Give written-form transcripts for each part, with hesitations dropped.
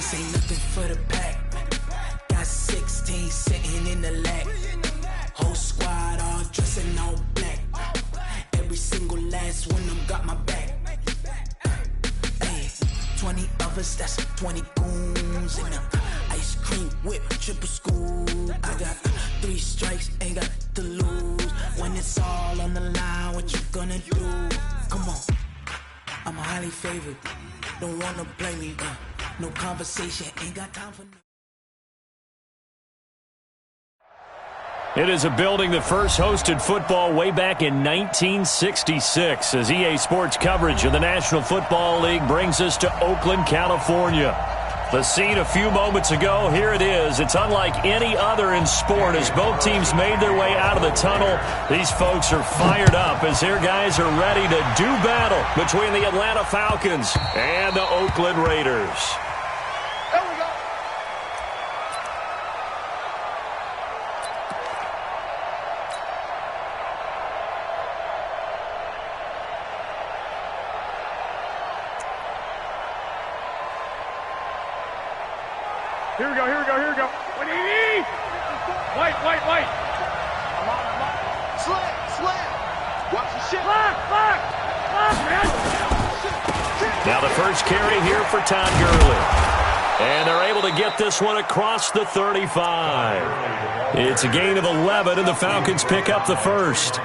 This ain't nothing for the pack. Got 16 sitting in the lap. Whole squad all dressing all black. Every single last one of them got my back. Hey, 20 of us, that's 20 goons in them. Ice cream whip, triple school. I got 3 strikes, ain't got to lose. When it's all on the line, what you gonna do? Come on, I'm highly favored. Don't wanna blame me, no conversation, ain't got time for. It is a building that first hosted football way back in 1966 as EA Sports coverage of the National Football League brings us to Oakland, California. The scene a few moments ago, here it is. It's unlike any other in sport as both teams made their way out of the tunnel. These folks are fired up as their guys are ready to do battle between the Atlanta Falcons and the Oakland Raiders. Here we go, here we go, here we go. What do you need? White. Slam. Watch the shit. Block, man. Now the first carry here for Todd Gurley. And they're able to get this one across the 35. It's a gain of 11, and the Falcons pick up the first.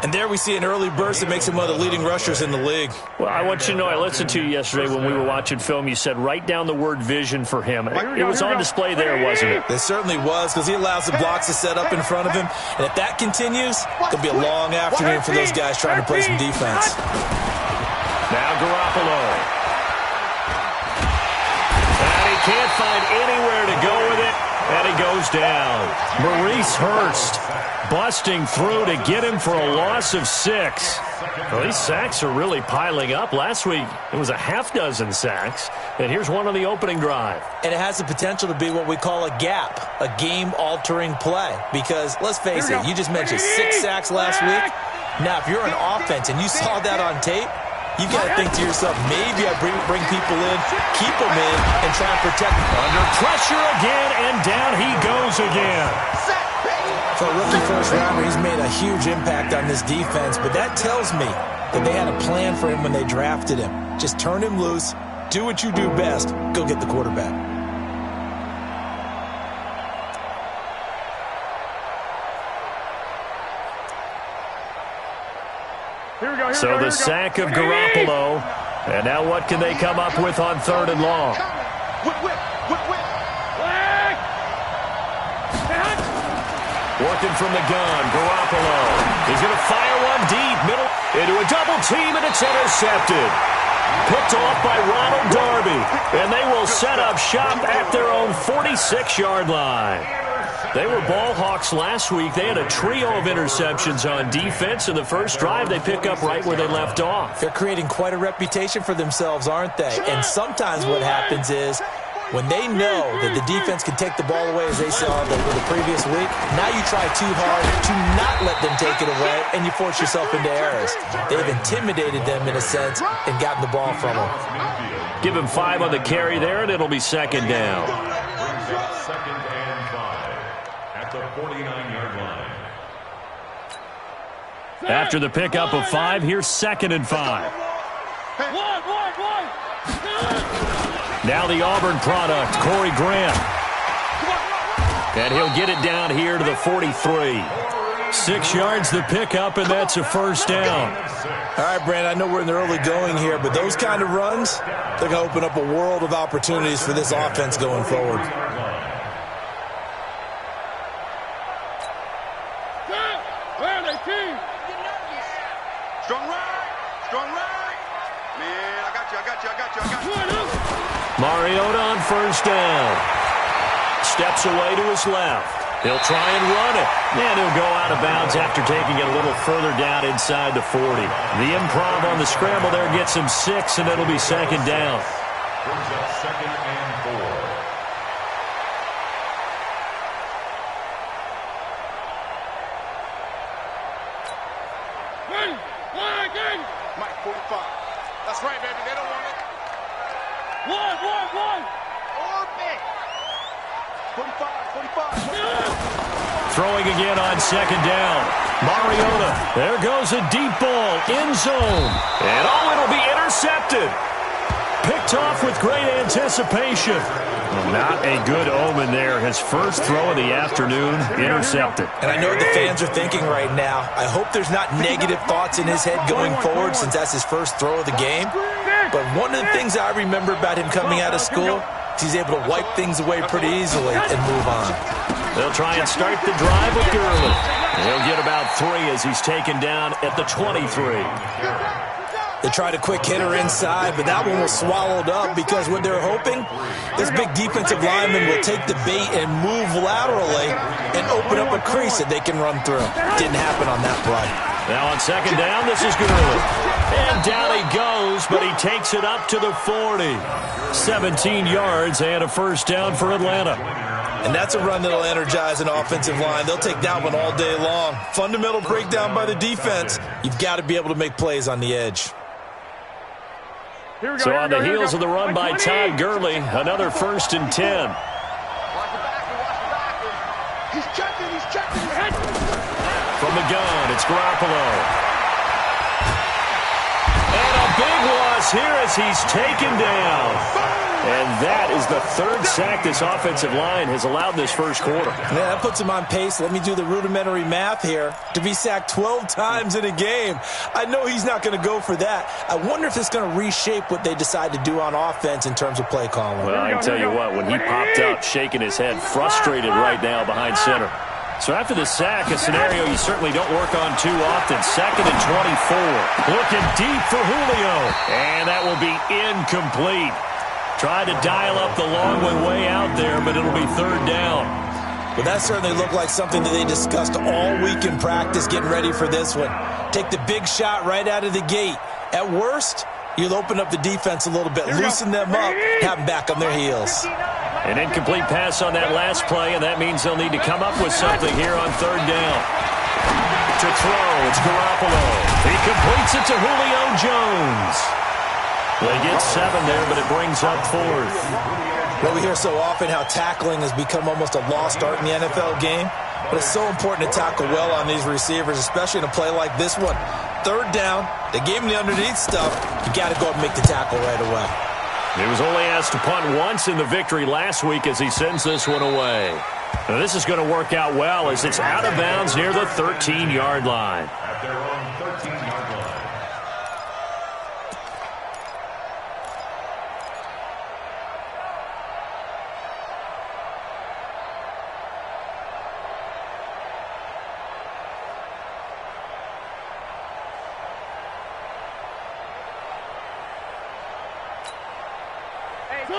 And there we see an early burst that makes him one of the leading rushers in the league. Well, I want you to know, I listened to you yesterday when we were watching film. You said write down the word vision for him. It was on display there, wasn't it? It certainly was, because he allows the blocks to set up in front of him. And if that continues, it'll be a long afternoon for those guys trying to play some defense. Now Garoppolo. And he can't find anywhere to go with it. And he goes down. Maurice Hurst busting through to get him for a loss of 6. Well, these sacks are really piling up. Last week, it was a half dozen sacks. And here's one on the opening drive. And it has the potential to be what we call a gap, a game-altering play. Because, let's face it, you just mentioned 6 sacks last week. Now, if you're an offense and you saw that on tape, you've got to think to yourself, maybe I bring people in, keep them in, and try and protect them. Under pressure again, and down he goes again. For a rookie first-rounder, he's made a huge impact on this defense, but that tells me that they had a plan for him when they drafted him. Just turn him loose, do what you do best, go get the quarterback. So the sack of Garoppolo, and now what can they come up with on 3rd and long? Working from the gun, Garoppolo. He's going to fire one deep, middle, into a double team, and it's intercepted. Picked off by Ronald Darby, and they will set up shop at their own 46-yard line. They were ball hawks last week. They had a trio of interceptions on defense. In the first drive, they pick up right where they left off. They're creating quite a reputation for themselves, aren't they? And sometimes what happens is when they know that the defense can take the ball away, as they saw the previous week, now you try too hard to not let them take it away, and you force yourself into errors. They've intimidated them, in a sense, and gotten the ball from them. Give him 5 on the carry there, and it'll be 2nd down. Second and 5 at the 49-yard line. After the pickup of 5, here's 2nd and 5. Now the Auburn product, Corey Graham. And he'll get it down here to the 43. 6 yards the pickup, and that's a first down. All right, Brandon, I know we're in the early going here, but those kind of runs, they're going to open up a world of opportunities for this offense going forward. Strong right. Man, I got you. Mariota on first down. Steps away to his left. He'll try and run it. And he'll go out of bounds after taking it a little further down inside the 40. The improv on the scramble there gets him 6, and it'll be 2nd down. Brings up 2nd and 4. Mike 45. That's right, baby. They don't want it. One. Throwing again on second down. Mariota. There goes a deep ball. End zone. And it'll be intercepted. Picked off with great anticipation. Well, not a good omen there. His first throw of the afternoon, intercepted. And I know what the fans are thinking right now. I hope there's not negative thoughts in his head going forward since that's his first throw of the game. But one of the things I remember about him coming out of school is he's able to wipe things away pretty easily and move on. They'll try and start the drive with Gurley. He'll get about 3 as he's taken down at the 23. They tried a quick hitter inside, but that one was swallowed up because what they're hoping, this big defensive lineman will take the bait and move laterally and open up a crease that they can run through. Didn't happen on that play. Now on second down, this is Gurley. And down he goes, but he takes it up to the 40. 17 yards and a first down for Atlanta. And that's a run that'll energize an offensive line. They'll take that one all day long. Fundamental breakdown by the defense. You've got to be able to make plays on the edge. So on the heels of the run by Todd Gurley, another 1st and 10. Watch the back. He's checking. From the gun, it's Garoppolo. And a big loss here as he's taken down. And that is the 3rd sack this offensive line has allowed this first quarter. Yeah, that puts him on pace. Let me do the rudimentary math here. To be sacked 12 times in a game, I know he's not going to go for that. I wonder if it's going to reshape what they decide to do on offense in terms of play calling. Well, I can tell you what, when he popped up, shaking his head, frustrated right now behind center. So after the sack, a scenario you certainly don't work on too often. 2nd and 24. Looking deep for Julio. And that will be incomplete. Tried to dial up the long one way out there, but it'll be 3rd down. But that certainly looked like something that they discussed all week in practice getting ready for this one. Take the big shot right out of the gate. At worst, you'll open up the defense a little bit, loosen them up, have them back on their heels. An incomplete pass on that last play, and that means they'll need to come up with something here on 3rd down. To throw, it's Garoppolo. He completes it to Julio Jones. They get 7 there, but it brings up 4th. Well, we hear so often how tackling has become almost a lost art in the NFL game, but it's so important to tackle well on these receivers, especially in a play like this one. 3rd down, they gave him the underneath stuff. You got to go and make the tackle right away. He was only asked to punt once in the victory last week as he sends this one away. Now, this is going to work out well as it's out of bounds near the 13-yard line. At their own 13-yard line.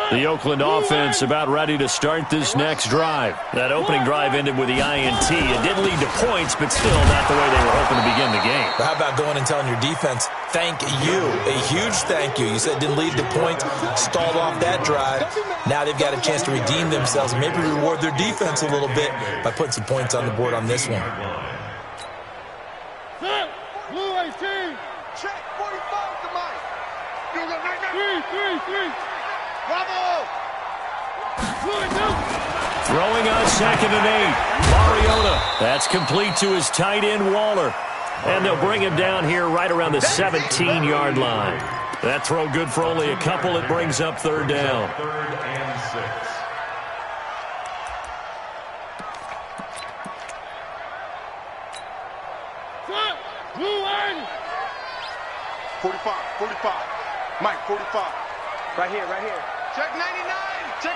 The Oakland offense about ready to start this next drive. That opening drive ended with the INT. It didn't lead to points, but still not the way they were hoping to begin the game. But how about going and telling your defense, thank you, a huge thank you. You said it didn't lead to points, stalled off that drive. Now they've got a chance to redeem themselves and maybe reward their defense a little bit by putting some points on the board on this one. Blue 18. Check 45 to Mike. You go right. 3. Bravo. Throwing on 2nd and 8. Mariota. That's complete to his tight end, Waller. And they'll bring him down here right around the 17-yard line. That throw good for only a couple. It brings up 3rd down. 3rd and 6. Blue 1. 45. Mike, 45. Right here. Check 99. 3.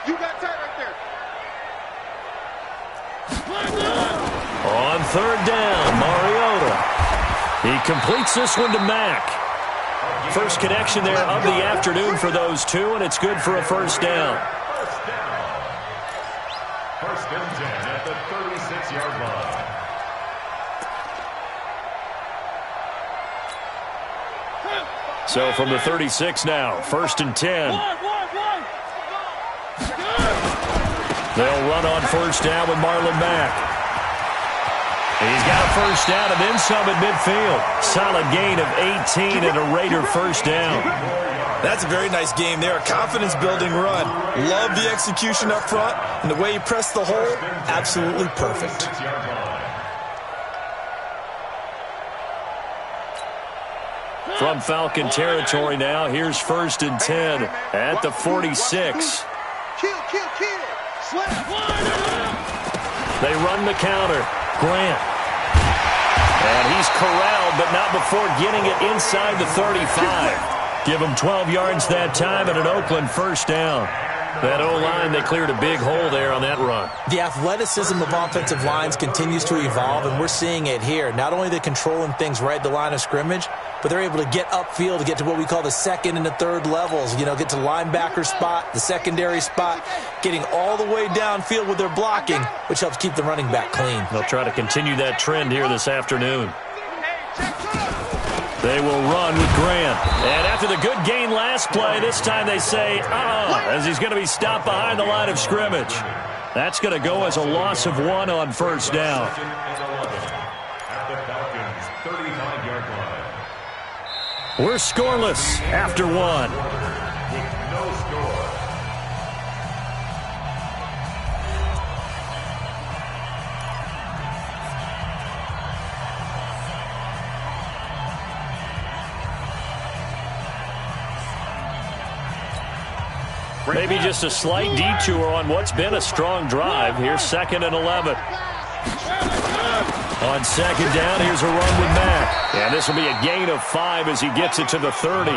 You got tight right there. On 3rd down, Mariota. He completes this one to Mack. First connection there of the afternoon for those two, and it's good for a 1st down. 1st and 10 at the 36-yard line. So from the 36 now, 1st and 10. They'll run on 1st down with Marlon Mack. He's got a 1st down and then some at midfield. Solid gain of 18 and a Raider 1st down. That's a very nice game there, a confidence-building run. Love the execution up front, and the way he pressed the hole, absolutely perfect. From Falcon territory now, here's 1st and 10 at the 46. Kill. Slap. They run the counter. Grant. And he's corralled, but not before getting it inside the 35. Give him 12 yards that time and an Oakland 1st down. That O-line, they cleared a big hole there on that run. The athleticism of offensive lines continues to evolve, and we're seeing it here. Not only are they controlling things right at the line of scrimmage, but they're able to get upfield to get to what we call the 2nd and the 3rd levels. You know, get to linebacker spot, the secondary spot, getting all the way downfield with their blocking, which helps keep the running back clean. They'll try to continue that trend here this afternoon. They will run with Grant. And after the good gain last play, this time they say, as he's going to be stopped behind the line of scrimmage. That's going to go as a loss of 1 on 1st down. We're scoreless after 1. Maybe just a slight detour on what's been a strong drive. Here's 2nd and 11. On 2nd down, here's a run with Mack. And this will be a gain of 5 as he gets it to the 30.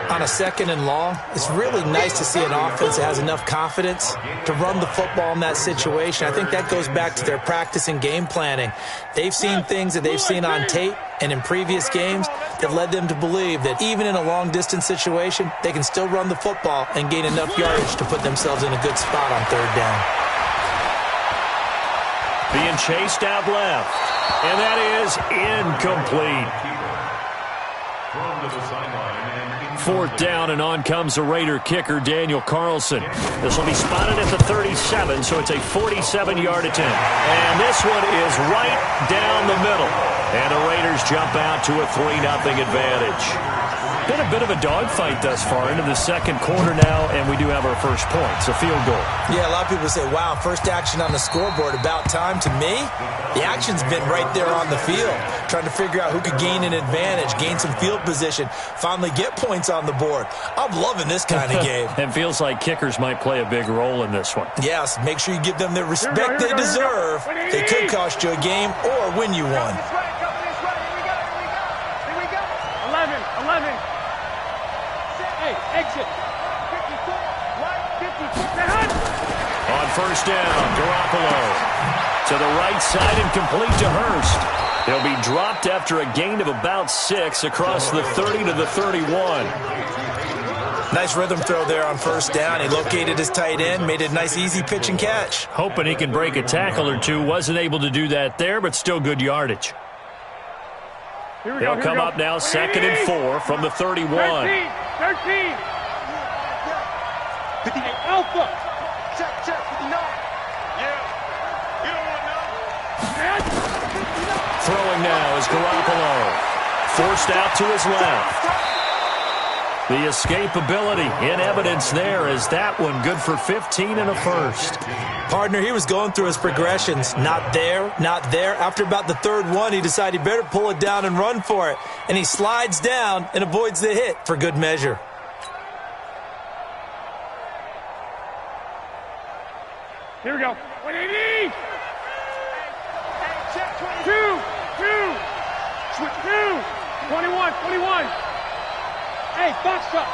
On a 2nd and long, it's really nice to see an offense that has enough confidence to run the football in that situation. I think that goes back to their practice and game planning. They've seen things that they've seen on tape and in previous games that led them to believe that even in a long-distance situation, they can still run the football and gain enough yardage to put themselves in a good spot on 3rd down. Being chased out left. And that is incomplete. 4th down, and on comes the Raider kicker, Daniel Carlson. This will be spotted at the 37, so it's a 47-yard attempt. And this one is right down the middle. And the Raiders jump out to a 3-0 advantage. Been a bit of a dogfight thus far into the 2nd quarter now, and we do have our first point. It's a field goal. Yeah, a lot of people say, wow, first action on the scoreboard, about time. To me, the action's been right there on the field, trying to figure out who could gain an advantage, gain some field position, finally get points on the board. I'm loving this kind of game. It feels like kickers might play a big role in this one. Yes, make sure you give them the respect they deserve. They could cost you a game or win you one. 11. Hey, exit. 54. On 1st down, Garoppolo to the right side and complete to Hurst. He'll be dropped after a gain of about 6 across the 30 to the 31. Nice rhythm throw there on 1st down. He located his tight end, made it a nice easy pitch and catch. Hoping he can break a tackle or two. Wasn't able to do that there, but still good yardage. They'll come up now 2nd and 4 from the 31. 13. Alpha. Check, 59. Yeah. You don't want to know. Throwing now is Garoppolo. Forced out to his left. The escapability in evidence there is that one good for 15 and a 1st. Partner, he was going through his progressions. Not there. After about the 3rd one, he decided he better pull it down and run for it. And he slides down and avoids the hit for good measure. Here we go. 180. 2. 21. Hey, box truck.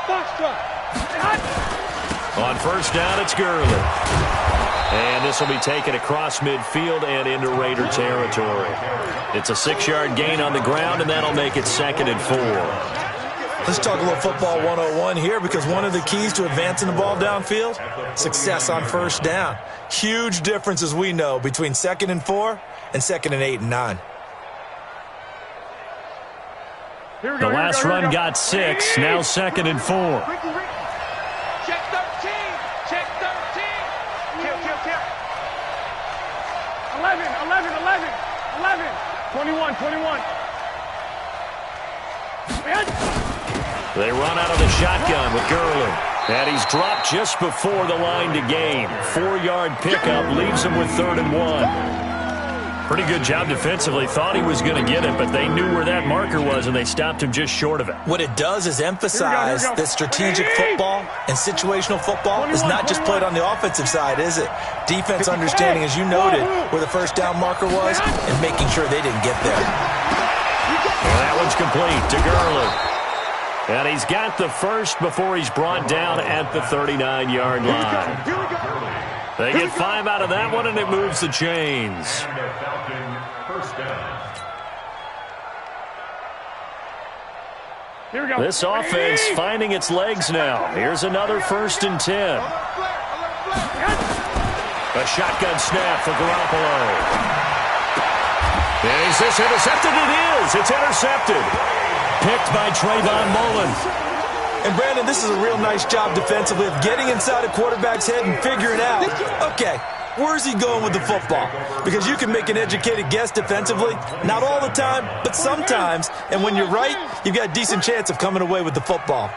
On 1st down, it's Gurley. And this will be taken across midfield and into Raider territory. It's a 6-yard gain on the ground, and that'll make it 2nd and 4. Let's talk a little football 101 here, because one of the keys to advancing the ball downfield, success on 1st down. Huge difference, as we know, between 2nd and 4 and 2nd and 8 and 9. Here we go. The last run got 6, now 2nd and 4. Check 13. 11. 21. They run out of the shotgun with Gurley. And he's dropped just before the line to gain. 4-yard pickup leaves him with 3rd and 1. Pretty good job defensively. Thought he was going to get it, but they knew where that marker was, and they stopped him just short of it. What it does is emphasize that strategic football and situational football is not just played on the offensive side, is it? Defense understanding, as you noted, where the first down marker was and making sure they didn't get there. And that one's complete to Gurley. And he's got the first before he's brought down at the 39-yard line. They get 5 out of that one, and it moves the chains. This offense finding its legs now. Here's another 1st and 10. A shotgun snap for Garoppolo. And is this intercepted? It is. It's intercepted. Picked by Trayvon Mullen. And, Brandon, this is a real nice job defensively of getting inside a quarterback's head and figuring out, okay, where's he going with the football? Because you can make an educated guess defensively, not all the time, but sometimes. And when you're right, you've got a decent chance of coming away with the football.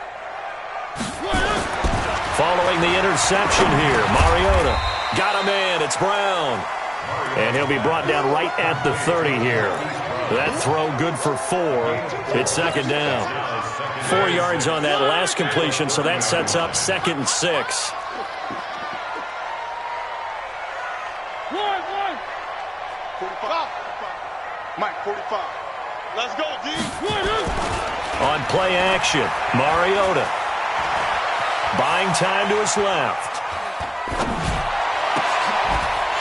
Following the interception here, Mariota got a man. It's Brown. And he'll be brought down right at the 30 here. That throw good for 4. It's 2nd down. 4 yards on that last completion, so that sets up 2nd and 6. 45. Mike, 45. Let's go, D. On play action, Mariota. Buying time to his left.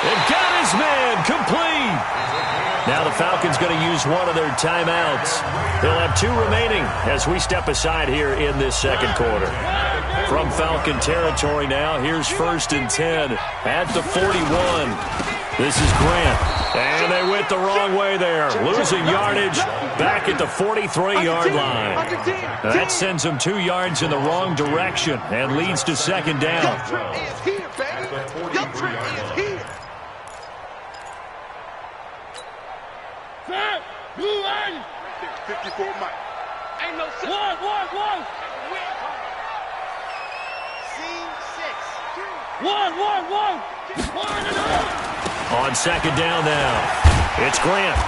And got his man complete. Now the Falcons going to use one of their timeouts. They'll have 2 remaining as we step aside here in this 2nd quarter. From Falcon territory now, here's 1st and 10 at the 41. This is Grant. And they went the wrong way there. Losing yardage back at the 43-yard line. Now that sends them 2 yards in the wrong direction and leads to 2nd down. 54, Mike. Ain't no sense. One. C6. One. On 2nd down now, it's Grant.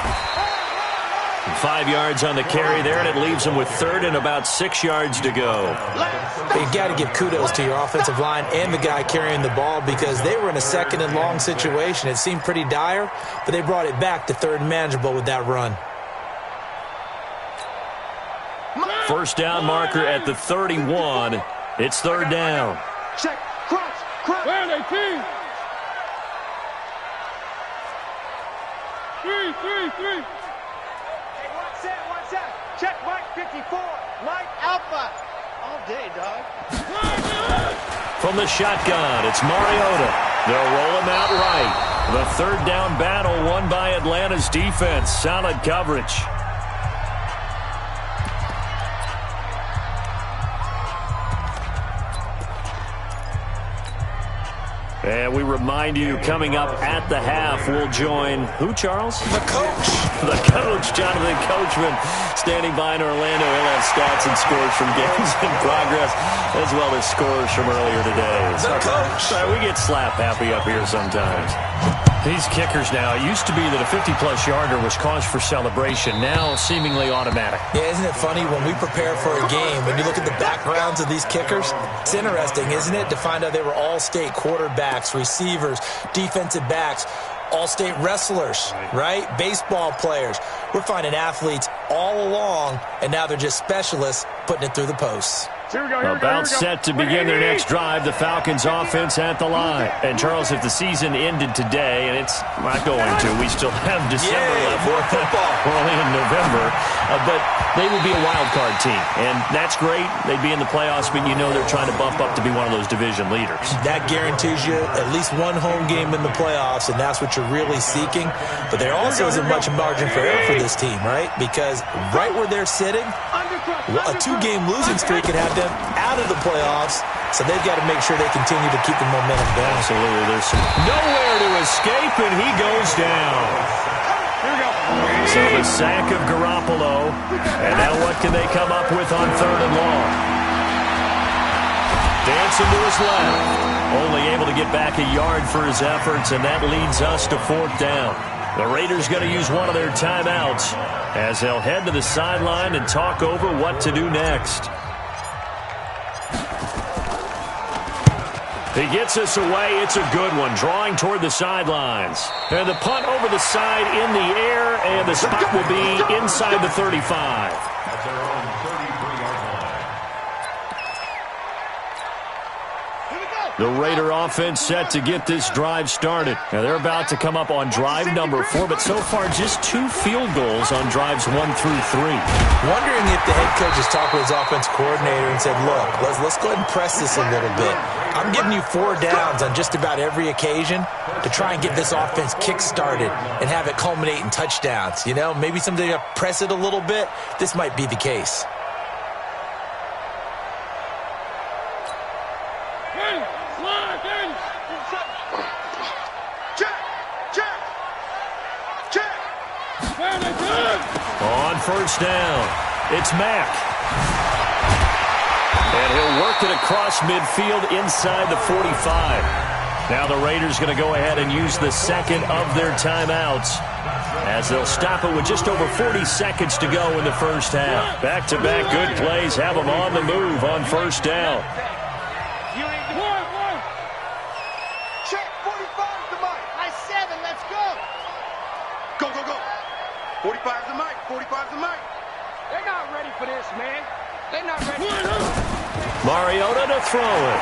5 yards on the carry there, and it leaves them with 3rd and about 6 yards to go. You've got to give kudos to your offensive line and the guy carrying the ball because they were in a 2nd and long situation. It seemed pretty dire, but they brought it back to 3rd and manageable with that run. First down marker at the 31. It's 3rd down. Check. Cross. Where are they, team? 3. Hey, one set. Check Mike 54. Mike Alpha. All day, dog. From the shotgun, it's Mariota. They'll roll him out right. The 3rd down battle won by Atlanta's defense. Solid coverage. And we remind you, coming up at the half, we'll join who, Charles? The coach. The coach, Jonathan Coachman, standing by in Orlando. He'll have stats and scores from games in progress, as well as scores from earlier today. The coach. Sorry, we get slap happy up here sometimes. These kickers now, it used to be that a 50-plus yarder was cause for celebration. Now, seemingly automatic. Yeah, isn't it funny when we prepare for a game, when you look at the backgrounds of these kickers, it's interesting, isn't it, to find out they were all-state quarterbacks, receivers, defensive backs, all-state wrestlers, right? Baseball players. We're finding athletes all along, and now they're just specialists putting it through the posts. About set to begin their next drive, the Falcons offense at the line. And, Charles, if the season ended today, and it's not going to, we still have December left. More football. We're only in November. But they would be a wild card team. And that's great. They'd be in the playoffs, but you know they're trying to bump up to be one of those division leaders. That guarantees you at least one home game in the playoffs, and that's what you're really seeking. But there also isn't much margin for error for this team, right? Because right where they're sitting, a 2-game losing streak could have them out of the playoffs, so they've got to make sure they continue to keep the momentum going. Absolutely. There's nowhere to escape, and he goes down. Here we go. So So the sack of Garoppolo. And now what can they come up with on 3rd and long? Dancing to his left. Only able to get back a yard for his efforts, and that leads us to 4th down. The Raiders going to use one of their timeouts as they'll head to the sideline and talk over what to do next. He gets us away. It's a good one, drawing toward the sidelines. And the punt over the side in the air, and the spot will be inside the 35. At their own 33-yard line. The Raider offense set to get this drive started. Now they're about to come up on drive number 4, but so far just 2 field goals on drives 1 through 3. Wondering if the head coach has talked with his offense coordinator and said, look, let's go ahead and press this a little bit. I'm giving you 4 downs on just about every occasion to try and get this offense kick-started and have it culminate in touchdowns. You know, maybe someday you press it a little bit. This might be the case. On 1st down, it's Mack. And he'll work it across midfield inside the 45. Now the Raiders going to go ahead and use the second of their timeouts as they'll stop it with just over 40 seconds to go in the first half. Back-to-back good plays have them on the move on 1st down. Check, 45's the mic. Nice 7, let's go. Go, go, go. 45's the mic, 45's the mic. They're not ready for this, man. They're not ready. Mariota to throw it.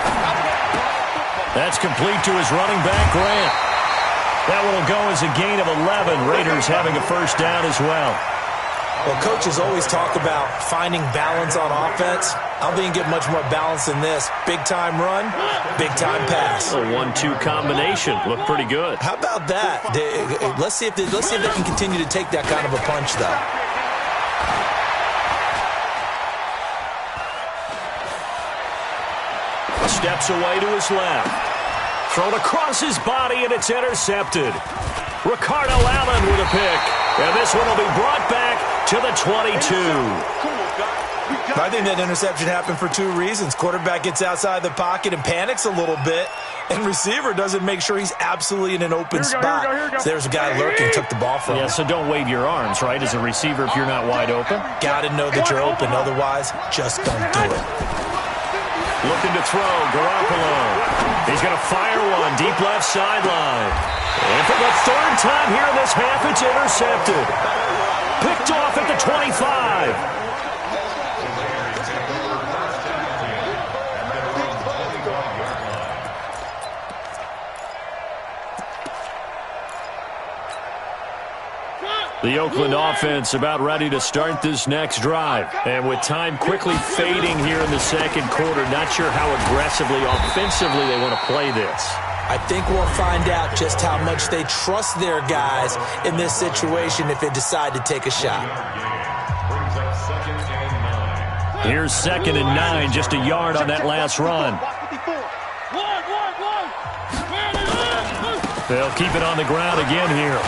That's complete to his running back, Grant. That one will go as a gain of 11. Raiders having a 1st down as well. Well, coaches always talk about finding balance on offense. I don't think you get much more balance than this. Big-time run, big-time pass. A 1-2 combination. Looked pretty good. How about that? Let's see if they can continue to take that kind of a punch, though. Steps away to his left. Thrown across his body, and it's intercepted. Ricardo Allen with a pick. And this one will be brought back to the 22. I think that interception happened for 2 reasons. Quarterback gets outside the pocket and panics a little bit, and receiver doesn't make sure he's absolutely in an open spot. So there's a guy lurking, took the ball from him. Yeah, so don't wave your arms, right, as a receiver if you're not wide open. Got to know that you're open. Otherwise, just don't do it. Looking to throw, Garoppolo. He's going to fire one, deep left sideline. And for the 3rd time here in this half, it's intercepted. Picked off at the 25. The Oakland offense about ready to start this next drive. And with time quickly fading here in the 2nd quarter, not sure how aggressively, offensively they want to play this. I think we'll find out just how much they trust their guys in this situation if they decide to take a shot. Here's 2nd and 9, just a yard on that last run. They'll keep it on the ground again here.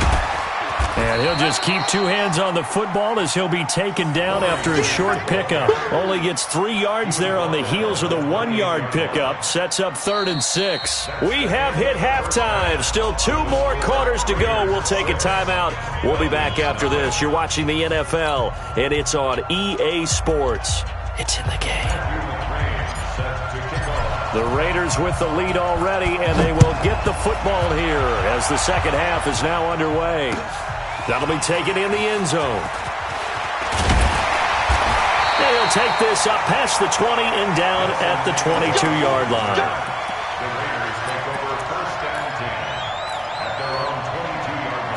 And he'll just keep 2 hands on the football as he'll be taken down after a short pickup. Only gets 3 yards there on the heels of the 1-yard pickup. Sets up 3rd and 6. We have hit halftime. Still 2 more quarters to go. We'll take a timeout. We'll be back after this. You're watching the NFL, and it's on EA Sports. It's in the game. The Raiders with the lead already, and they will get the football here as the 2nd half is now underway. That'll be taken in the end zone. They'll take this up past the 20 and down at the 22-yard line. The Raiders take over 1st and 10 at their own 22-yard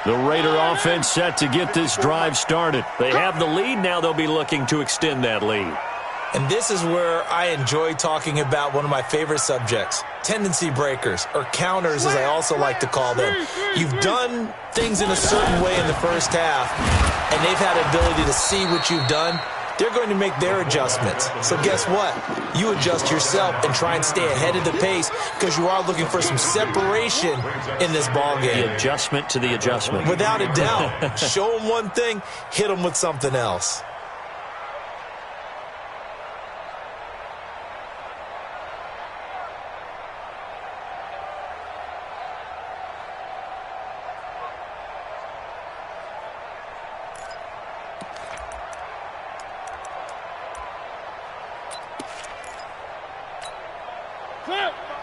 line. The Raider offense set to get this drive started. They have the lead. Now they'll be looking to extend that lead. And this is where I enjoy talking about one of my favorite subjects, tendency breakers, or counters as I also like to call them. You've done things in a certain way in the first half, and they've had an ability to see what you've done they're going to make their adjustments. So guess what? You adjust yourself and try and stay ahead of the pace because you are looking for some separation in this ball game. The adjustment to the adjustment. Without a doubt. Show them one thing, hit them with something else.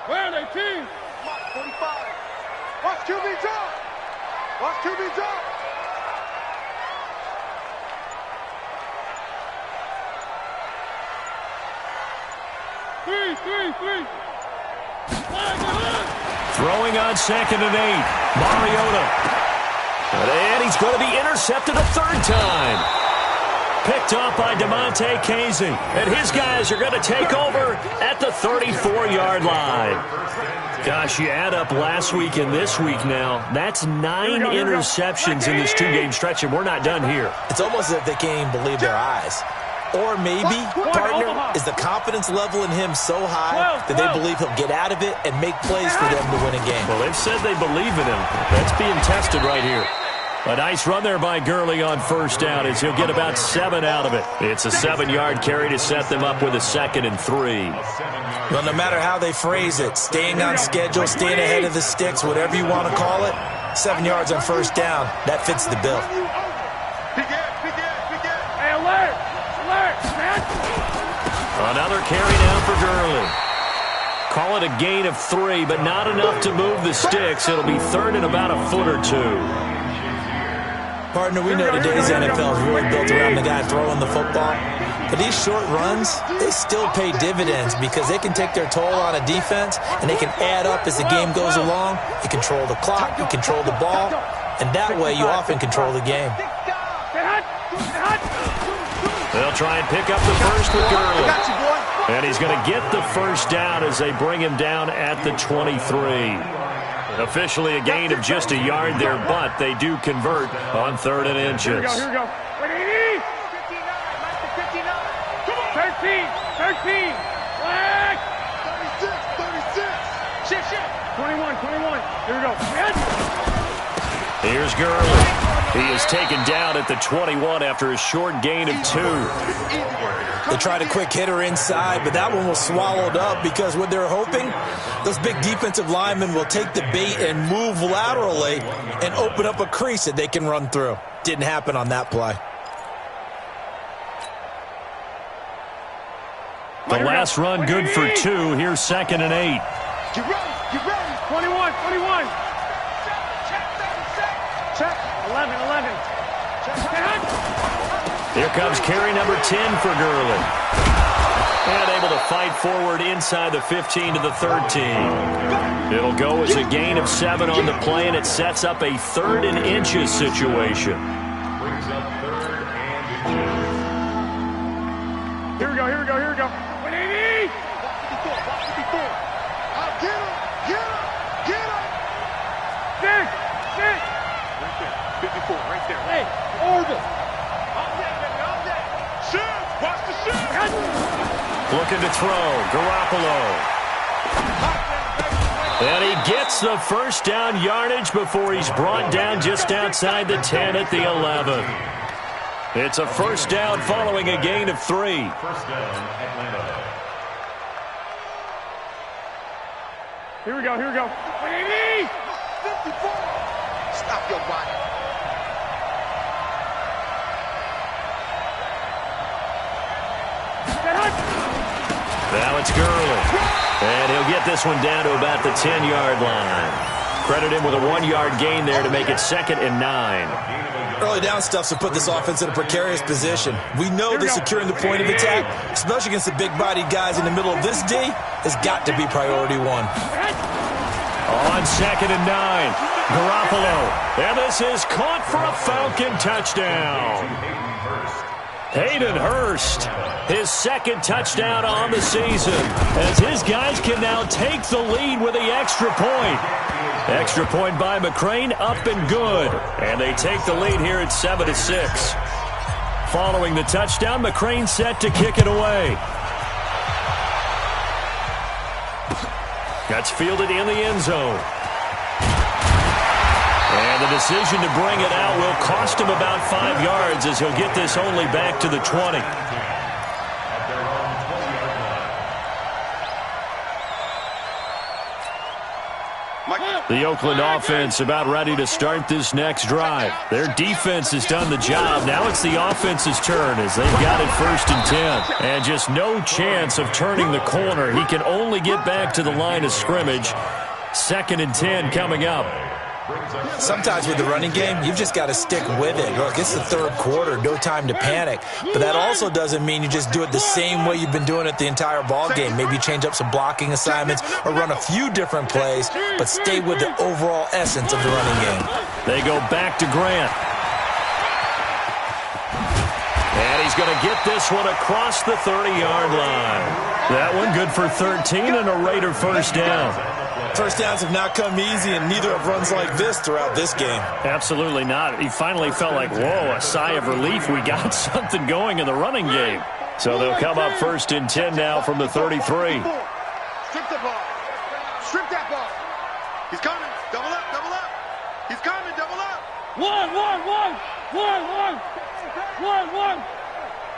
Where are they, team? 45. Watch QB drop. Watch QB drop. Three. Throwing on 2nd and 8. Mariota. And he's going to be intercepted a third time. Picked up by DeMonte Casey. And his guys are going to take over at the 34-yard line. Gosh, you add up last week and this week now. That's 9 interceptions in this 2-game stretch, and we're not done here. It's almost as if they can't even believe their eyes. Or maybe, partner, is the confidence level in him so high that they believe he'll get out of it and make plays for them to win a game. Well, they've said they believe in him. That's being tested right here. A nice run there by Gurley on first down as he'll get about 7 out of it. It's a 7-yard carry to set them up with a 2nd and 3. Well, no matter how they phrase it, staying on schedule, staying ahead of the sticks, whatever you want to call it, 7 yards on first down, that fits the bill. Hey, alert, man. Another carry down for Gurley. Call it a gain of 3, but not enough to move the sticks. It'll be 3rd and about a foot or 2. Partner, we know today's NFL is really built around the guy throwing the football. But these short runs, they still pay dividends because they can take their toll on a defense, and they can add up as the game goes along. You control the clock, you control the ball, and that way you often control the game. They'll try and pick up the first with Gurley. And he's going to get the first down as they bring him down at the 23. Officially a gain of just a yard there, but they do convert on 3rd and inches. Here we go. 13. Flag. 36. Shit. 21. Here we go. Here's Gurley. He is taken down at the 21 after a short gain of 2. They tried a quick hitter inside, but that one was swallowed up because what they're hoping, those big defensive linemen will take the bait and move laterally and open up a crease that they can run through. Didn't happen on that play. The last run good for 2. Here's 2nd and 8. Get ready. 21. Check. 11. Here comes carry number 10 for Gurley. And able to fight forward inside the 15 to the 13. It'll go as a gain of 7 on the play, and it sets up a 3rd and inches situation. Brings up 3rd and inches. Here we go. 180. Watch 54. I'll get him. 6. 54, right there. Hey, Orbit. All day. Shoot. Watch the shoot. Looking to throw. Garoppolo. And he gets the first down yardage before he's brought down just outside the 10 at the 11. It's a first down following a gain of 3. First down, Atlanta. Here we go. 180. 54. Stop your body. Now it's Gurley. And he'll get this one down to about the 10-yard line. Credit him with a 1-yard gain there to make it 2nd and 9. Early down stuffs to put this offense in a precarious position. We know that securing the point of attack, especially against the big-bodied guys in the middle of this D, has got to be priority 1. On 2nd and 9, Garoppolo. And this is caught for a Falcon touchdown. Hayden Hurst, his 2nd touchdown on the season, as his guys can now take the lead with the extra point. Extra point by McCrane, up and good. And they take the lead here at 7-6. Following the touchdown, McCrane set to kick it away. That's fielded in the end zone. And the decision to bring it out will cost him about 5 yards as he'll get this only back to the 20. The Oakland offense about ready to start this next drive. Their defense has done the job. Now it's the offense's turn as they've got it 1st and 10. And just no chance of turning the corner. He can only get back to the line of scrimmage. 2nd and 10 coming up. Sometimes with the running game, you've just got to stick with it. Look, it's the 3rd quarter, no time to panic. But that also doesn't mean you just do it the same way you've been doing it the entire ball game. Maybe change up some blocking assignments or run a few different plays, but stay with the overall essence of the running game. They go back to Grant. And he's going to get this one across the 30-yard line. That one good for 13 and a Raider 1st down. First downs have not come easy, and neither have runs like this throughout this game. Absolutely not. He finally felt like, whoa, a sigh of relief. We got something going in the running game. So they'll come up 1st and 10 now from the 33. Strip the ball. Strip that ball. He's coming. Double up, double up. He's coming, double up. One.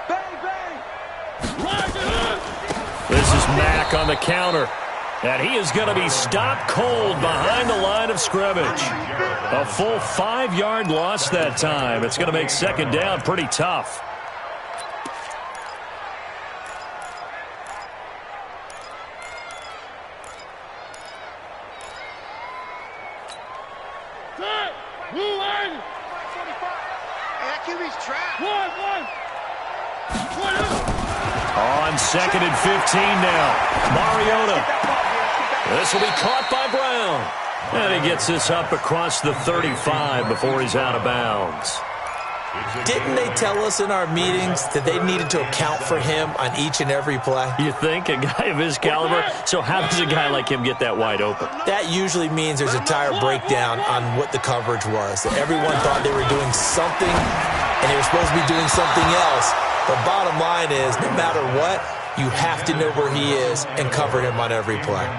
Bang, bang. Rise it up. This is Mack on the counter. And he is going to be stopped cold behind the line of scrimmage. A full 5-yard loss that time. It's going to make 2nd down pretty tough. On 2nd and 15 now. Mariota. This will be caught by Brown. And he gets this up across the 35 before he's out of bounds. Didn't they tell us in our meetings that they needed to account for him on each and every play? You think? A guy of his caliber? So how does a guy like him get that wide open? That usually means there's a tire breakdown on what the coverage was. That everyone thought they were doing something, and they were supposed to be doing something else. The bottom line is, no matter what, you have to know where he is and cover him on every play.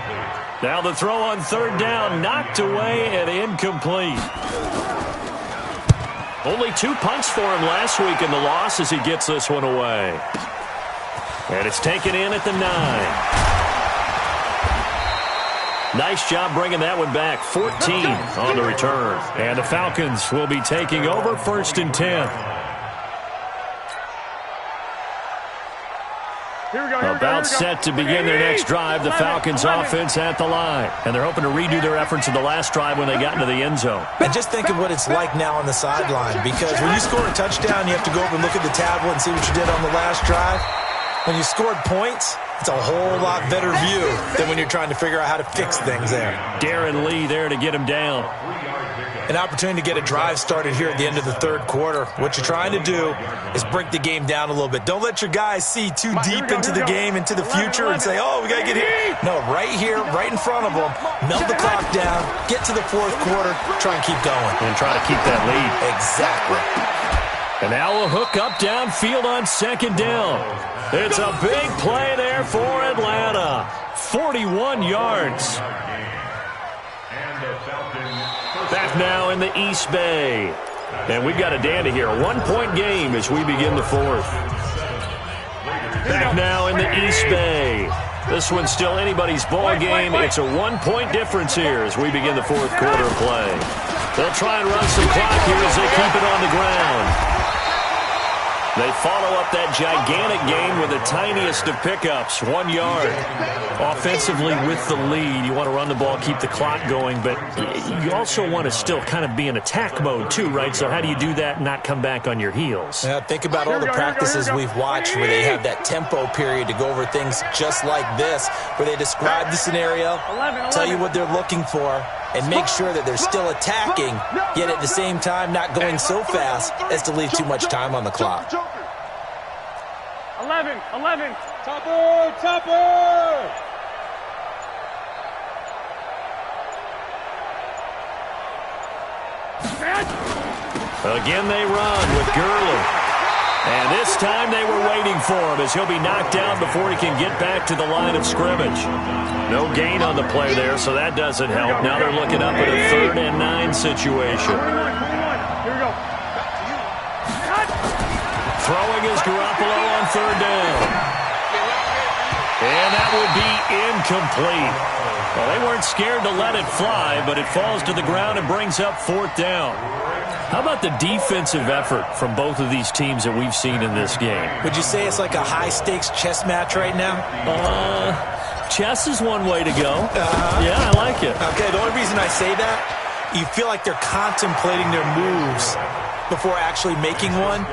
Now the throw on 3rd down, knocked away and incomplete. Only 2 punts for him last week in the loss as he gets this one away. And it's taken in at the 9. Nice job bringing that one back. 14 on the return. And the Falcons will be taking over 1st and 10. About set to begin their next drive. The Falcons offense at the line. And they're hoping to redo their efforts in the last drive when they got into the end zone. And just think of what it's like now on the sideline. Because when you score a touchdown, you have to go over and look at the tablet and see what you did on the last drive. When you scored points, it's a whole lot better view than when you're trying to figure out how to fix things there. Darren Lee there to get him down. An opportunity to get a drive started here at the end of the 3rd quarter. What you're trying to do is break the game down a little bit. Don't let your guys see too deep into the game, into the future, and say, oh, we got to get here. No, right here, right in front of them, melt the clock down, get to the 4th quarter, try and keep going. And try to keep that lead. Exactly. And now a hook up downfield on 2nd down. It's a big play there for Atlanta. 41 yards. Back now in the East Bay. And we've got a dandy here. A 1-point game as we begin the 4th. Back now in the East Bay. This one's still anybody's ball game. It's a 1-point difference here as we begin the 4th quarter play. They'll try and run some clock here as they keep it on the ground. They follow up that gigantic gain with the tiniest of pickups, 1 yard. Offensively with the lead, you want to run the ball, keep the clock going, but you also want to still kind of be in attack mode too, right? So how do you do that and not come back on your heels? Yeah, think about all the practices we've watched where they have that tempo period to go over things just like this, where they describe the scenario, tell you what they're looking for, and make sure that they're still attacking, yet at the same time not going so fast as to leave too much time on the clock. 11. Topper. Again they run with Gurley. And this time they were waiting for him as he'll be knocked down before he can get back to the line of scrimmage. No gain on the play there, so that doesn't help. Now they're looking up at a 3rd and 9 situation. Here we go. Throwing is Garoppolo on 3rd down. And that will be incomplete. Well, they weren't scared to let it fly, but it falls to the ground and brings up 4th down. How about the defensive effort from both of these teams that we've seen in this game? Would you say it's like a high-stakes chess match right now? Chess is one way to go. Yeah, I like it. Okay, the only reason I say that, you feel like they're contemplating their moves before actually making one,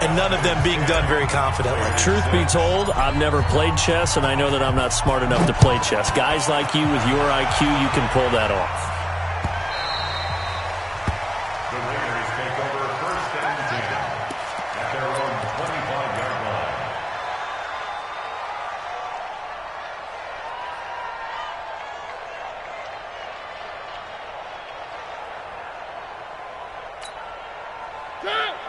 and none of them being done very confidently. Truth be told, I've never played chess, and I know that I'm not smart enough to play chess. Guys like you with your IQ, you can pull that off. The Raiders take over 1st and 10 at their own 25-yard line.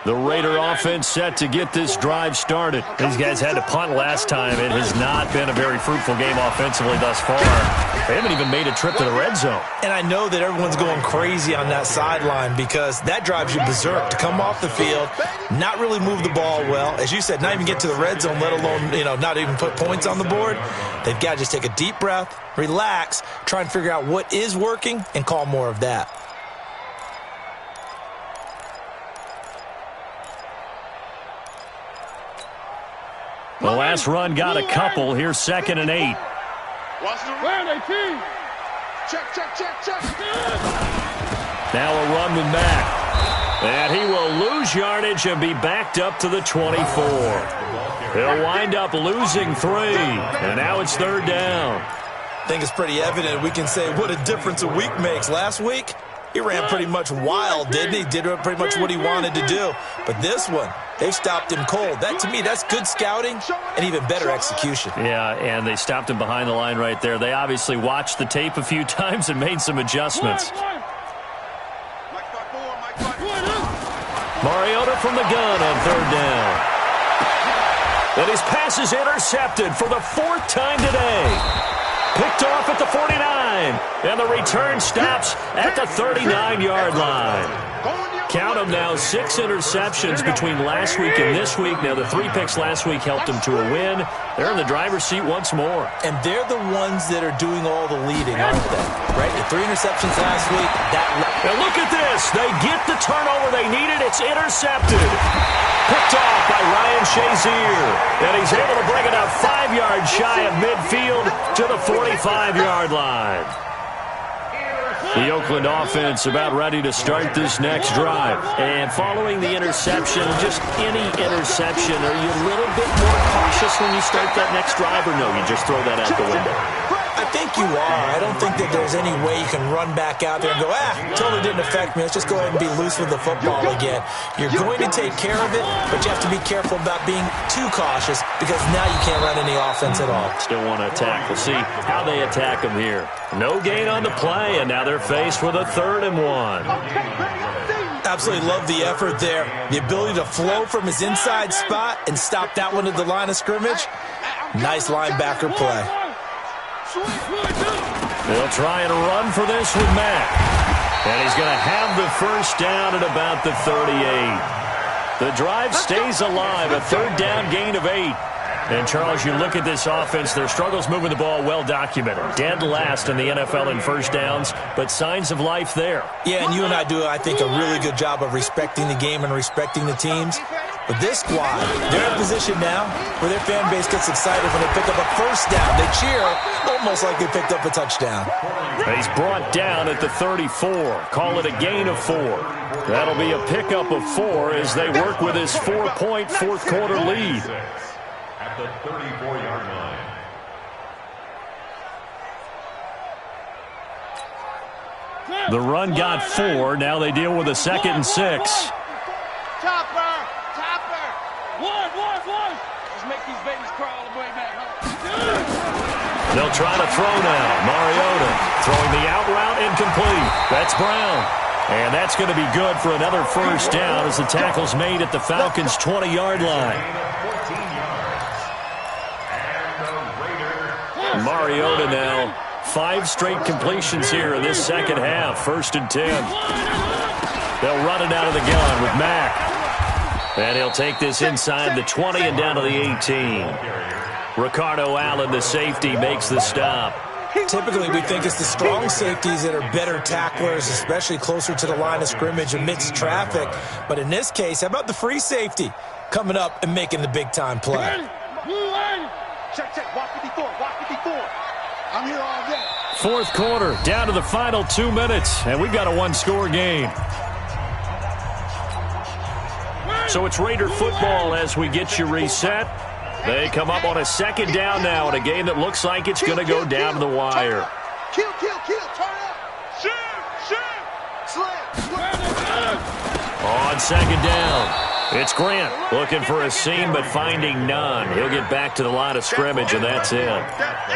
The Raider offense set to get this drive started. These guys had to punt last time. It has not been a very fruitful game offensively thus far. They haven't even made a trip to the red zone. And I know that everyone's going crazy on that sideline because that drives you berserk to come off the field, not really move the ball well. As you said, not even get to the red zone, let alone, not even put points on the board. They've got to just take a deep breath, relax, try and figure out what is working, and call more of that. The last run got a couple. Here's 2nd and 8. Washington, 18. Check. Now a run with Mack. And he will lose yardage and be backed up to the 24. He'll wind up losing 3. And now it's 3rd down. I think it's pretty evident. We can say what a difference a week makes. Last week, he ran pretty much wild, didn't he? Did pretty much what he wanted to do. But this one, they stopped him cold. That, to me, that's good scouting and even better execution. Yeah, and they stopped him behind the line right there. They obviously watched the tape a few times and made some adjustments. Mariota from the gun on 3rd down. And his pass is intercepted for the 4th time today. Picked off at the 49. And the return stops at the 39-yard line. Count them now, 6 interceptions between last week and this week. Now, the 3 picks last week helped them to a win. They're in the driver's seat once more. And they're the ones that are doing all the leading, aren't they? Right? The 3 interceptions last week. Now, look at this. They get the turnover they needed. It's intercepted. Picked off by Ryan Shazier. And he's able to bring it up 5 yards shy of midfield to the 45-yard line. The Oakland offense about ready to start this next drive. And following the interception, just any interception, are you a little bit more cautious when you start that next drive, or no, you just throw that out the window? I think you are. I don't think that there's any way you can run back out there and go, totally didn't affect me. Let's just go ahead and be loose with the football again. You're going to take care of it, but you have to be careful about being too cautious because now you can't run any offense at all. Still want to attack. We'll see how they attack them here. No gain on the play, and now they're faced with a 3rd and 1. Absolutely love the effort there. The ability to flow from his inside spot and stop that one at the line of scrimmage. Nice linebacker play. They'll try and run for this with Mack. And he's going to have the 1st down at about the 38. The drive stays alive, a 3rd down gain of 8. And, Charles, you look at this offense, their struggles moving the ball well documented. Dead last in the NFL in 1st downs, but signs of life there. Yeah, and you and I do, I think, a really good job of respecting the game and respecting the teams. But this squad, they're in a position now where their fan base gets excited when they pick up a 1st down. They cheer almost like they picked up a touchdown. He's brought down at the 34. Call it a gain of 4. That'll be a pickup of 4 as they work with his 4-point 4th quarter lead. At the 34-yard line. The run got 4. Now they deal with a 2nd and 6. Topper. One. Just make these babies crawl all the way back home. They'll try to throw now. Mariota throwing the out route incomplete. That's Brown. And that's going to be good for another first down as the tackle's made at the Falcons' 20-yard line. Mariota now, 5 straight completions here in this second half. 1st and 10. They'll run it out of the gun with Mack. And he'll take this inside the 20 and down to the 18. Ricardo Allen, the safety, makes the stop. Typically, we think it's the strong safeties that are better tacklers, especially closer to the line of scrimmage amidst traffic. But in this case, how about the free safety coming up and making the big-time play? Check, check. Walk 54. Walk 54. I'm here all day. 4th quarter, down to the final 2 minutes, and we've got a 1-score game. So it's Raider football as we get you reset. They come up on a 2nd down now in a game that looks like it's going to go down to the wire. Kill, kill, kill. Turn up. Shoot, shoot. Slam. On 2nd down, it's Grant looking for a seam but finding none. He'll get back to the line of scrimmage, and that's it.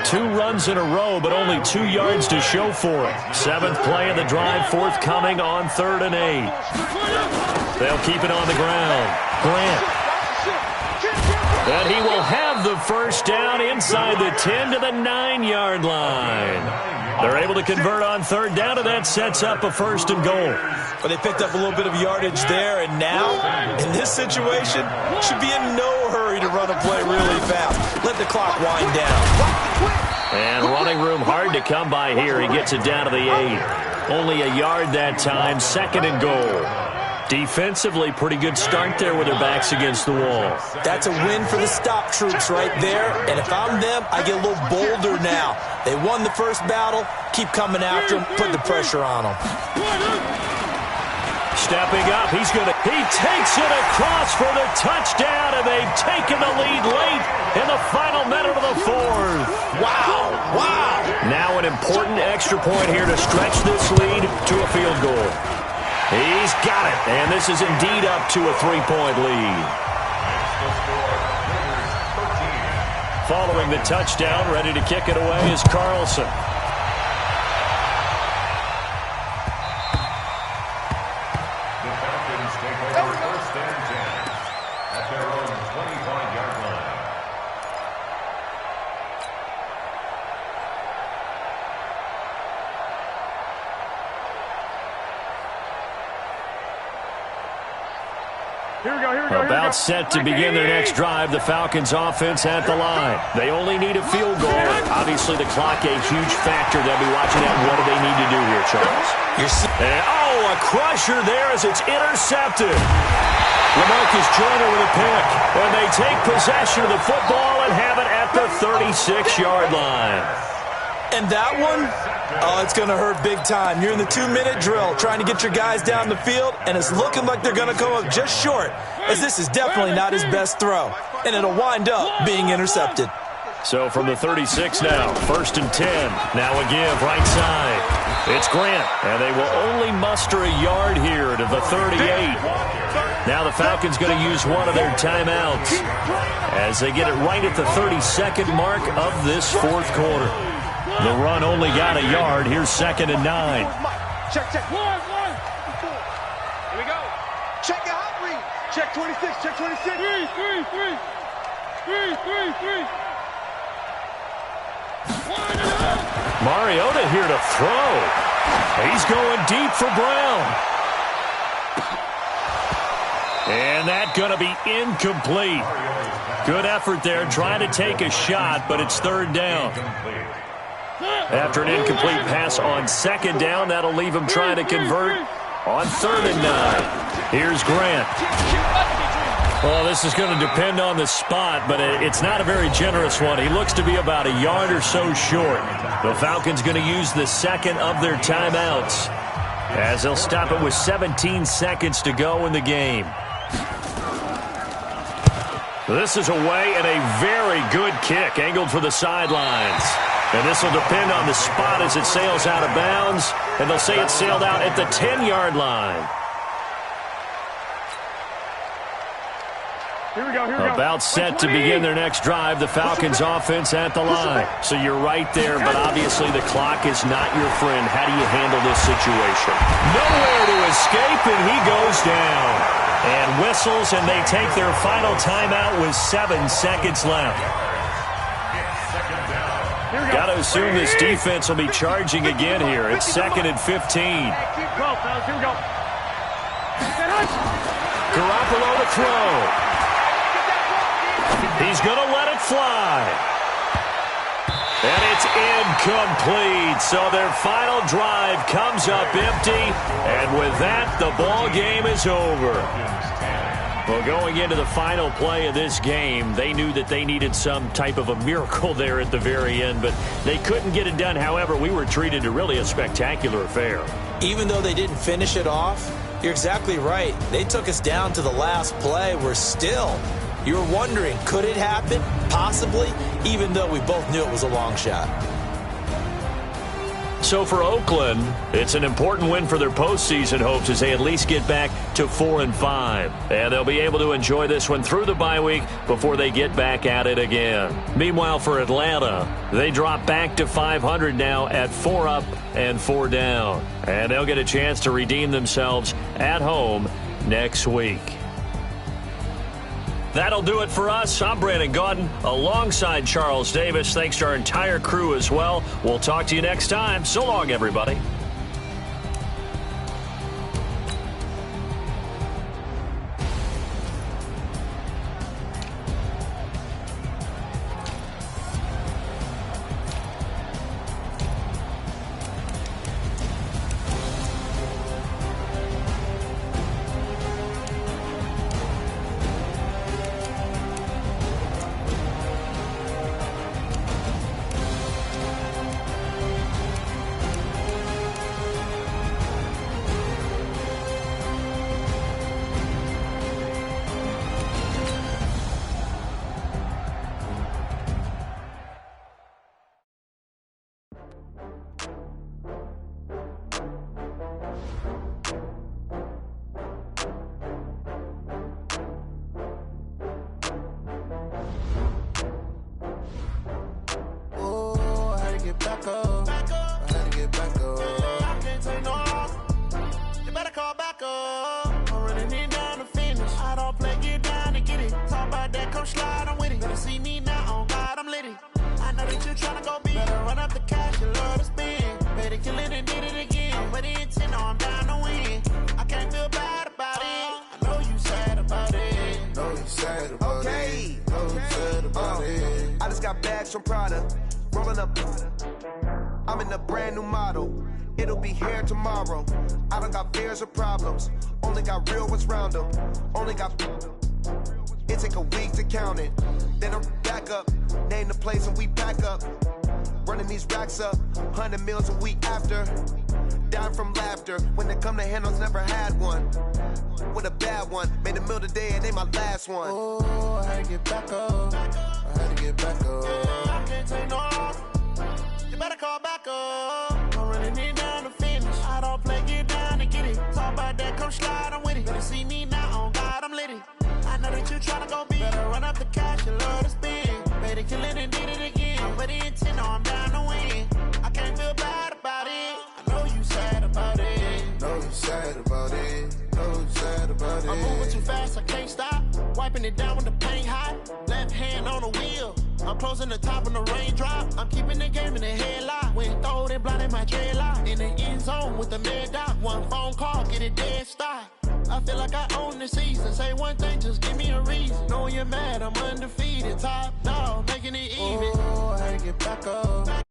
2 runs in a row, but only 2 yards to show for it. 7th play of the drive forthcoming on 3rd and 8. They'll keep it on the ground. Grant. And he will have the first down inside the 10 to the 9-yard line. They're able to convert on 3rd down, and that sets up a 1st and goal. But they picked up a little bit of yardage there, and now, in this situation, should be in no hurry to run a play really fast. Let the clock wind down. And running room hard to come by here. He gets it down to the 8. Only a yard that time, 2nd and goal. Defensively, pretty good start there with their backs against the wall. That's a win for the stop troops right there. And if I'm them, I get a little bolder now. They won the first battle. Keep coming after them. Put the pressure on them. Stepping up, he takes it across for the touchdown, and they've taken the lead late in the final minute of the 4th. Wow, wow. Now an important extra point here to stretch this lead to a field goal. He's got it, and this is indeed up to a 3-point lead. Following the touchdown, ready to kick it away is Carlson. The Falcons take over 1st and 10 at their own 25-yard line. Here we go, here we go, About set to begin their next drive, the Falcons offense at the line. They only need a field goal. Obviously, the clock a huge factor. They'll be watching that. What do they need to do here, Charles? And, a crusher there as it's intercepted. LaMarcus Joyner with a pick. And they take possession of the football and have it at the 36-yard line. And that one, it's going to hurt big time. You're in the 2-minute drill trying to get your guys down the field, and it's looking like they're going to come up just short, as this is definitely not his best throw. And it'll wind up being intercepted. So from the 36 now, 1st and 10. Now a give right side. It's Grant, and they will only muster a yard here to the 38. Now the Falcons going to use one of their timeouts as they get it right at the 32nd mark of this 4th quarter. The run only got a yard. Here's 2nd and 9. Check, check. One. Here we go. Check your hot read. Check 26, check 26. Three. Mariota here to throw. He's going deep for Brown. And that going to be incomplete. Good effort there trying to take a shot, but it's 3rd down. After an incomplete pass on 2nd down, that'll leave him trying to convert on 3rd and 9. Here's Grant. Well, this is going to depend on the spot, but it's not a very generous one. He looks to be about a yard or so short. The Falcons going to use the 2nd of their timeouts as they'll stop it with 17 seconds to go in the game. This is away and a very good kick angled for the sidelines. And this will depend on the spot as it sails out of bounds. And they'll say it sailed out at the 10-yard line. Here we go, here we go. About set to begin their next drive, the Falcons offense at the line. So you're right there, but obviously the clock is not your friend. How do you handle this situation? Nowhere to escape, and he goes down. And whistles, and they take their final timeout with 7 seconds left. Got to assume this defense will be charging again here. It's 2nd and 15. Keep close, fellas. Here we go. Garoppolo to throw. He's going to let it fly. And it's incomplete. So their final drive comes up empty. And with that, the ball game is over. Well, going into the final play of this game, they knew that they needed some type of a miracle there at the very end, but they couldn't get it done. However, we were treated to really a spectacular affair. Even though they didn't finish it off, you're exactly right. They took us down to the last play. We're still, you're wondering, could it happen? Possibly, even though we both knew it was a long shot. So for Oakland, it's an important win for their postseason hopes as they at least get back to 4-5. And they'll be able to enjoy this one through the bye week before they get back at it again. Meanwhile, for Atlanta, they drop back to 500 now at 4 up and 4 down. And they'll get a chance to redeem themselves at home next week. That'll do it for us. I'm Brandon Gaudin alongside Charles Davis. Thanks to our entire crew as well. We'll talk to you next time. So long, everybody. From Prada, rolling up. I'm in a brand new model. It'll be here tomorrow. I don't got fears or problems. Only got real ones round them. Only got. It take a week to count it. Then I'm back up. Name the place and we back up. Running these racks up. 100 meals a week after. Dying from laughter. When it come to handles, never had one. With a bad one. Made a meal today and they my last one. Oh, I had to get back up. I had to get back up. I can't take no off. You better call back up. I'm running it down to finish. I don't play, get down and get it. Talk about that, come slide, I'm with it. Better see me now, on God, I'm litty. I know that you tryna go big. Better run up the cash, you love to spend. Better kill it and did it again. I'm ready intent, no, I'm down to win. I can't feel bad about it. I know you sad about it. Know you sad about it. Know you sad about it. I'm moving too fast, I can't stop. Wiping it down with the paint hot. Left hand on the wheel. I'm closing the top on the raindrop. I'm keeping the game in the headlock. When throwed and blinded my dreadlock. In the end zone with the mad dot. One phone call, get it dead stop. I feel like I own the season. Say one thing, just give me a reason. Knowing you're mad, I'm undefeated. Top dog, making it even. Oh, I had to get back up.